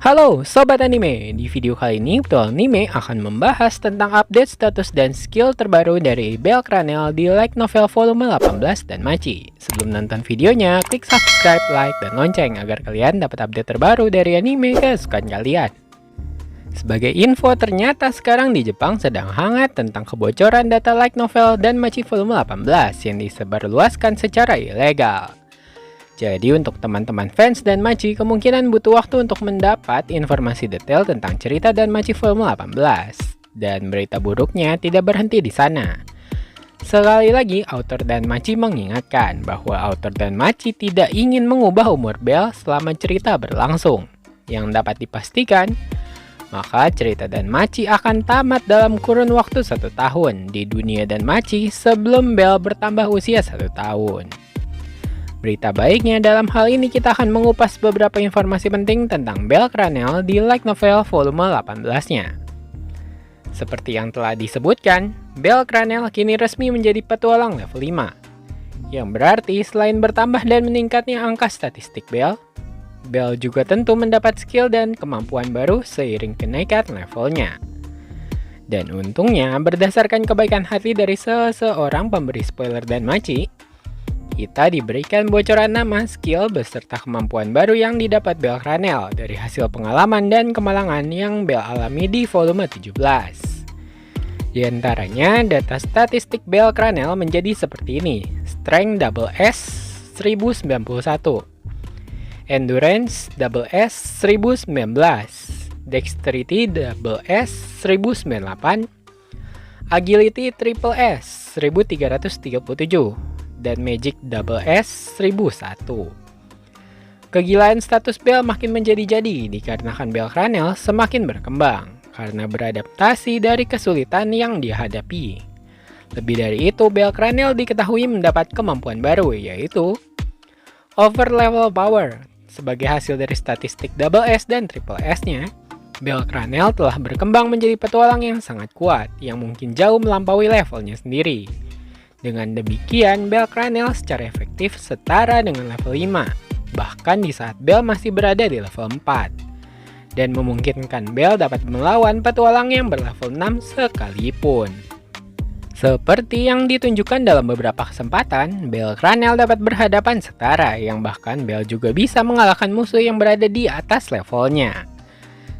Halo Sobat Anime, di video kali ini Betul Anime akan membahas tentang update status dan skill terbaru dari Bell Cranel di Light Novel volume 18 dan Machi. Sebelum nonton videonya, klik subscribe, like, dan lonceng agar kalian dapat update terbaru dari anime kesukaan kalian. Sebagai info, ternyata sekarang di Jepang sedang hangat tentang kebocoran data Light Novel dan Machi volume 18 yang disebarluaskan secara ilegal. Jadi untuk teman-teman fans dan Machi kemungkinan butuh waktu untuk mendapat informasi detail tentang cerita dan Machi volume 18. Dan berita buruknya tidak berhenti di sana. Sekali lagi, author dan Machi mengingatkan bahwa author dan Machi tidak ingin mengubah umur Bell selama cerita berlangsung. Yang dapat dipastikan, maka cerita dan Machi akan tamat dalam kurun waktu 1 tahun di dunia dan Machi sebelum Bell bertambah usia 1 tahun. Berita baiknya dalam hal ini kita akan mengupas beberapa informasi penting tentang Bell Cranel di Light Novel volume 18-nya. Seperti yang telah disebutkan, Bell Cranel kini resmi menjadi petualang level 5. Yang berarti selain bertambah dan meningkatnya angka statistik Bell juga tentu mendapat skill dan kemampuan baru seiring kenaikan levelnya. Dan untungnya berdasarkan kebaikan hati dari seseorang pemberi spoiler dan Machi, kita diberikan bocoran nama, skill, beserta kemampuan baru yang didapat Bell Cranel dari hasil pengalaman dan kemalangan yang Bell alami di volume 17. Di antaranya, data statistik Bell Cranel menjadi seperti ini. Strength double S 1091, Endurance double S 1019, Dexterity double S 1098, Agility triple S 1337, dan Magic Double S 1001. Kegilaan status Bell makin menjadi-jadi dikarenakan Bell Cranel semakin berkembang karena beradaptasi dari kesulitan yang dihadapi. Lebih dari itu, Bell Cranel diketahui mendapat kemampuan baru yaitu Over Level Power. Sebagai hasil dari statistik Double S dan Triple S-nya, Bell Cranel telah berkembang menjadi petualang yang sangat kuat yang mungkin jauh melampaui levelnya sendiri. Dengan demikian, Bell Cranel secara efektif setara dengan level 5, bahkan di saat Bell masih berada di level 4, dan memungkinkan Bell dapat melawan petualang yang berlevel 6 sekalipun. Seperti yang ditunjukkan dalam beberapa kesempatan, Bell Cranel dapat berhadapan setara, yang bahkan Bell juga bisa mengalahkan musuh yang berada di atas levelnya.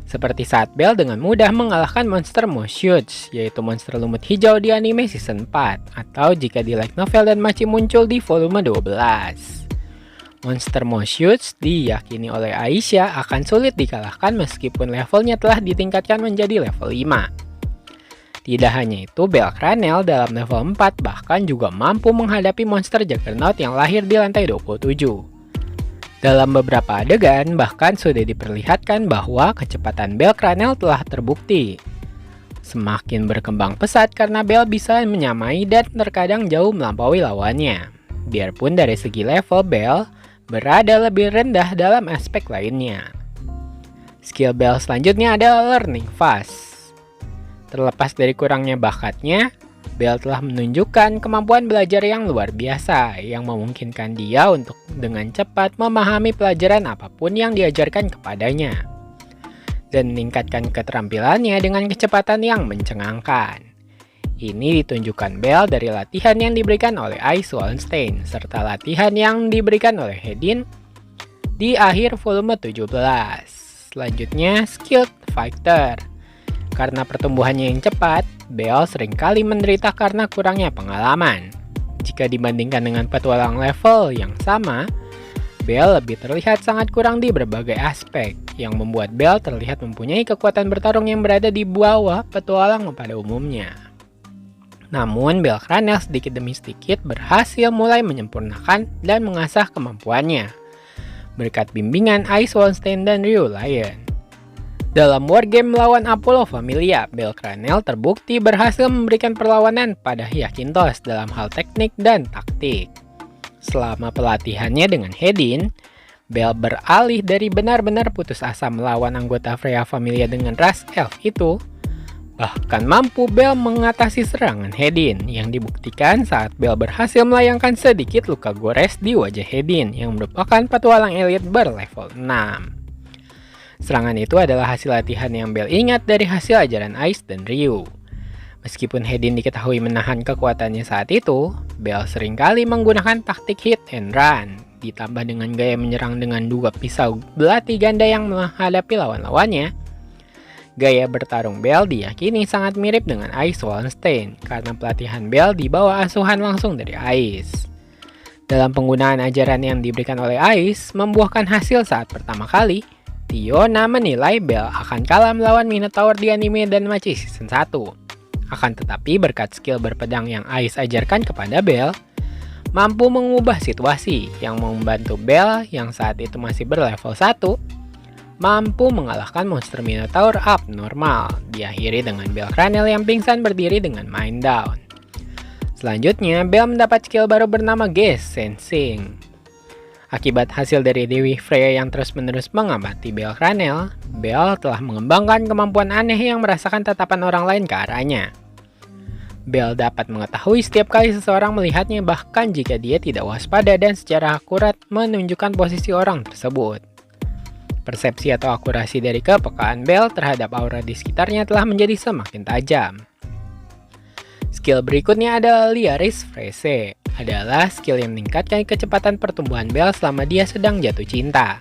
Seperti saat Bell dengan mudah mengalahkan monster Moshuts, yaitu monster lumut hijau di anime season 4, atau jika di Light Novel dan Machi muncul di volume 12. Monster Moshuts diyakini oleh Aisyah akan sulit dikalahkan meskipun levelnya telah ditingkatkan menjadi level 5. Tidak hanya itu, Bell Cranel dalam level 4 bahkan juga mampu menghadapi monster Juggernaut yang lahir di lantai 27. Dalam beberapa adegan, bahkan sudah diperlihatkan bahwa kecepatan Bell Cranel telah terbukti. Semakin berkembang pesat karena Bell bisa menyamai dan terkadang jauh melampaui lawannya. Biarpun dari segi level Bell berada lebih rendah dalam aspek lainnya. Skill Bell selanjutnya adalah Learning Fast. Terlepas dari kurangnya bakatnya, Bell telah menunjukkan kemampuan belajar yang luar biasa yang memungkinkan dia untuk dengan cepat memahami pelajaran apapun yang diajarkan kepadanya dan meningkatkan keterampilannya dengan kecepatan yang mencengangkan. Ini ditunjukkan Bell dari latihan yang diberikan oleh Ice Wallenstein serta latihan yang diberikan oleh Hedin di akhir volume 17. Selanjutnya, Skilled Fighter. Karena pertumbuhannya yang cepat, Bell seringkali menderita karena kurangnya pengalaman. Jika dibandingkan dengan petualang level yang sama, Bell lebih terlihat sangat kurang di berbagai aspek, yang membuat Bell terlihat mempunyai kekuatan bertarung yang berada di bawah petualang pada umumnya. Namun, Bell Cranel sedikit demi sedikit berhasil mulai menyempurnakan dan mengasah kemampuannya, berkat bimbingan Ice Wallenstein dan Ryu Lion. Dalam wargame melawan Apollo Familia, Bell Cranel terbukti berhasil memberikan perlawanan pada Hyakintos dalam hal teknik dan taktik. Selama pelatihannya dengan Hedin, Bell beralih dari benar-benar putus asa melawan anggota Freya Familia dengan ras elf itu, bahkan mampu Bell mengatasi serangan Hedin yang dibuktikan saat Bell berhasil melayangkan sedikit luka gores di wajah Hedin yang merupakan petualang elit berlevel 6. Serangan itu adalah hasil latihan yang Bell ingat dari hasil ajaran Ice dan Ryu. Meskipun Hedin diketahui menahan kekuatannya saat itu, Bell seringkali menggunakan taktik hit and run, ditambah dengan gaya menyerang dengan 2 pisau belati ganda yang menghadapi lawan-lawannya. Gaya bertarung Bell diyakini sangat mirip dengan Ice Wallenstein karena pelatihan Bell di bawah asuhan langsung dari Ice. Dalam penggunaan ajaran yang diberikan oleh Ice membuahkan hasil saat pertama kali, Tiona menilai Bell akan kalah melawan Minotaur di anime Danmachi Season 1. Akan tetapi berkat skill berpedang yang Ice ajarkan kepada Bell, mampu mengubah situasi yang membantu Bell yang saat itu masih berlevel 1, mampu mengalahkan monster Minotaur abnormal, diakhiri dengan Bell Cranel yang pingsan berdiri dengan Mind Down. Selanjutnya, Bell mendapat skill baru bernama Gaze Sensing. Akibat hasil dari Dewi Freya yang terus-menerus mengamati Bell Cranel, Bell telah mengembangkan kemampuan aneh yang merasakan tatapan orang lain ke arahnya. Bell dapat mengetahui setiap kali seseorang melihatnya bahkan jika dia tidak waspada dan secara akurat menunjukkan posisi orang tersebut. Persepsi atau akurasi dari kepekaan Bell terhadap aura di sekitarnya telah menjadi semakin tajam. Skill berikutnya adalah Liaris Freeze, adalah skill yang meningkatkan kecepatan pertumbuhan Bell selama dia sedang jatuh cinta.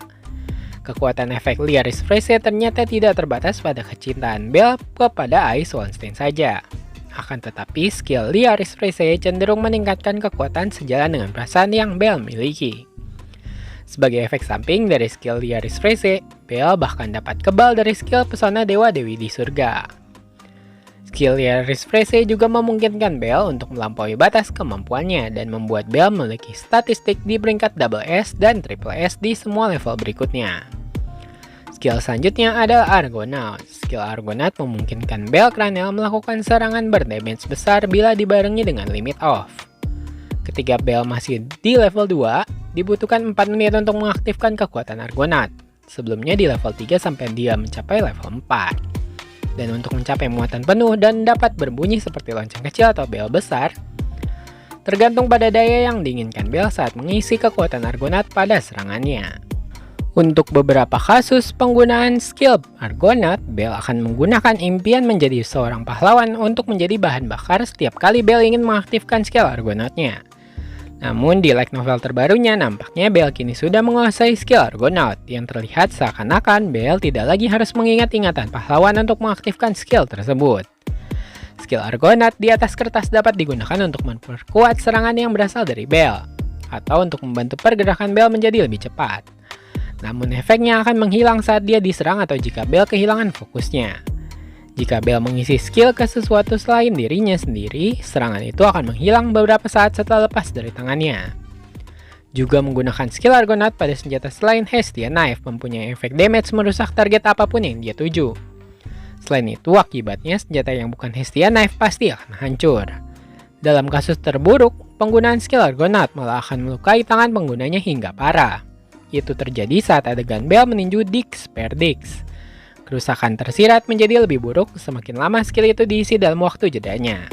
Kekuatan efek Liaris Freeze ternyata tidak terbatas pada kecintaan Bell kepada Ice Wallenstein saja. Akan tetapi, skill Liaris Freeze cenderung meningkatkan kekuatan sejalan dengan perasaan yang Bell miliki. Sebagai efek samping dari skill Liaris Freeze, Bell bahkan dapat kebal dari skill pesona dewa-dewi di surga. Skill Liaris Freeze juga memungkinkan Bell untuk melampaui batas kemampuannya dan membuat Bell memiliki statistik di peringkat Double S dan Triple S di semua level berikutnya. Skill selanjutnya adalah Argonaut. Skill Argonaut memungkinkan Bell Cranel melakukan serangan berdamage besar bila dibarengi dengan limit off. Ketika Bell masih di level 2, dibutuhkan 4 menit untuk mengaktifkan kekuatan Argonaut. Sebelumnya di level 3 sampai dia mencapai level 4. Dan untuk mencapai muatan penuh dan dapat berbunyi seperti lonceng kecil atau bel besar, tergantung pada daya yang diinginkan Bell saat mengisi kekuatan Argonaut pada serangannya. Untuk beberapa kasus penggunaan skill Argonaut, Bell akan menggunakan impian menjadi seorang pahlawan untuk menjadi bahan bakar setiap kali Bell ingin mengaktifkan skill Argonautnya. Namun di light novel terbarunya nampaknya Bell kini sudah menguasai skill Argonaut yang terlihat seakan-akan Bell tidak lagi harus mengingat ingatan pahlawan untuk mengaktifkan skill tersebut. Skill Argonaut di atas kertas dapat digunakan untuk memperkuat serangan yang berasal dari Bell atau untuk membantu pergerakan Bell menjadi lebih cepat. Namun efeknya akan menghilang saat dia diserang atau jika Bell kehilangan fokusnya. Jika Bell mengisi skill ke sesuatu selain dirinya sendiri, serangan itu akan menghilang beberapa saat setelah lepas dari tangannya. Juga menggunakan skill Argonaut pada senjata selain Hestia Knife mempunyai efek damage merusak target apapun yang dia tuju. Selain itu, akibatnya senjata yang bukan Hestia Knife pasti akan hancur. Dalam kasus terburuk, penggunaan skill Argonaut malah akan melukai tangan penggunanya hingga parah. Itu terjadi saat adegan Bell meninju Dix per Dix. Kerusakan tersirat menjadi lebih buruk semakin lama skill itu diisi dalam waktu jedanya.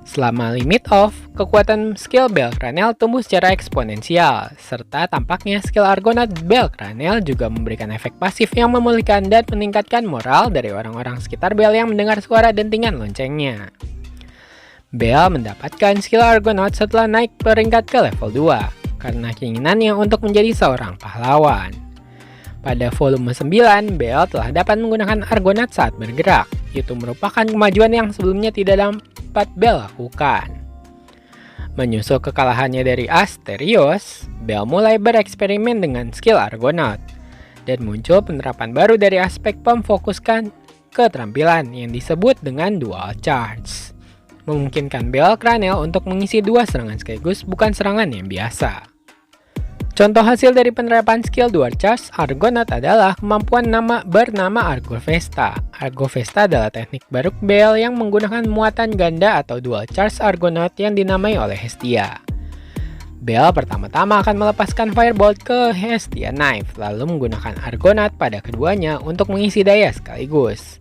Selama limit off, kekuatan skill Bell Cranel tumbuh secara eksponensial, serta tampaknya skill Argonaut Bell Cranel juga memberikan efek pasif yang memulihkan dan meningkatkan moral dari orang-orang sekitar Bell yang mendengar suara dentingan loncengnya. Bell mendapatkan skill Argonaut setelah naik peringkat ke level 2, karena keinginannya untuk menjadi seorang pahlawan. Pada volume 9, Bell telah dapat menggunakan Argonaut saat bergerak. Itu merupakan kemajuan yang sebelumnya tidak dapat Bell lakukan. Menyusul kekalahannya dari Asterios, Bell mulai bereksperimen dengan skill Argonaut. Dan muncul penerapan baru dari aspek memfokuskan keterampilan yang disebut dengan Dual Charge. Memungkinkan Bell Cranel untuk mengisi 2 serangan sekaligus, bukan serangan yang biasa. Contoh hasil dari penerapan skill Dual Charge Argonaut adalah kemampuan bernama Argovesta. Argovesta adalah teknik baru Bell yang menggunakan muatan ganda atau Dual Charge Argonaut yang dinamai oleh Hestia. Bell pertama-tama akan melepaskan Firebolt ke Hestia Knife, lalu menggunakan Argonaut pada keduanya untuk mengisi daya sekaligus.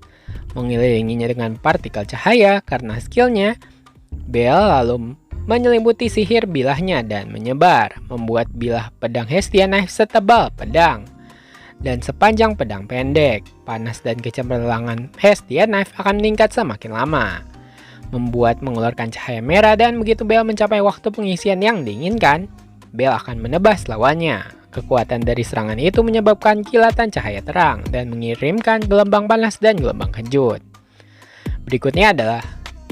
Mengelilinginya dengan partikel cahaya karena skillnya, Bell lalu menyelimuti sihir bilahnya dan menyebar, membuat bilah pedang Hestia Knife setebal pedang. Dan sepanjang pedang pendek, panas dan kecemerlangan Hestia Knife akan meningkat semakin lama, membuat mengeluarkan cahaya merah, dan begitu bel mencapai waktu pengisian yang diinginkan, bel akan menebas lawannya. Kekuatan dari serangan itu menyebabkan kilatan cahaya terang dan mengirimkan gelombang panas dan gelombang kejut. Berikutnya adalah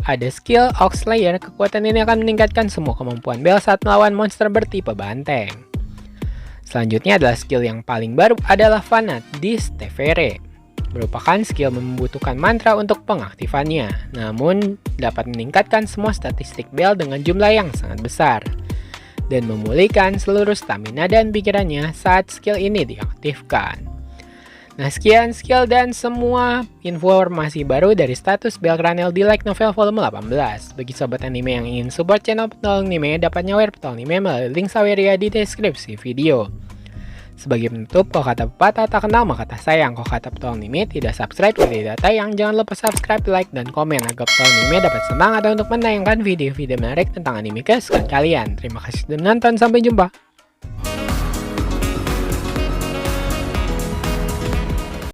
ada skill Oxslayer. Kekuatan ini akan meningkatkan semua kemampuan bel saat melawan monster bertipe banteng. Selanjutnya adalah skill yang paling baru adalah Fanat Distevere. Merupakan skill membutuhkan mantra untuk pengaktifannya, namun dapat meningkatkan semua statistik bel dengan jumlah yang sangat besar dan memulihkan seluruh stamina dan pikirannya saat skill ini diaktifkan. Nah, sekian skill dan semua informasi baru dari status Bel Granel di Light Novel volume 18. Bagi sobat anime yang ingin support channel Petualang Anime, dapat nyawer Petualang Anime melalui link saweria di deskripsi video. Sebagai penutup, kalau kata pepatah tak kenal maka tak sayang. Kalau kata Petualang Anime, tidak subscribe tidak tayang. Jangan lupa subscribe, like, dan komen agar Petualang Anime dapat semangat untuk menayangkan video-video menarik tentang anime kesukaan kalian. Terima kasih sudah menonton, sampai jumpa.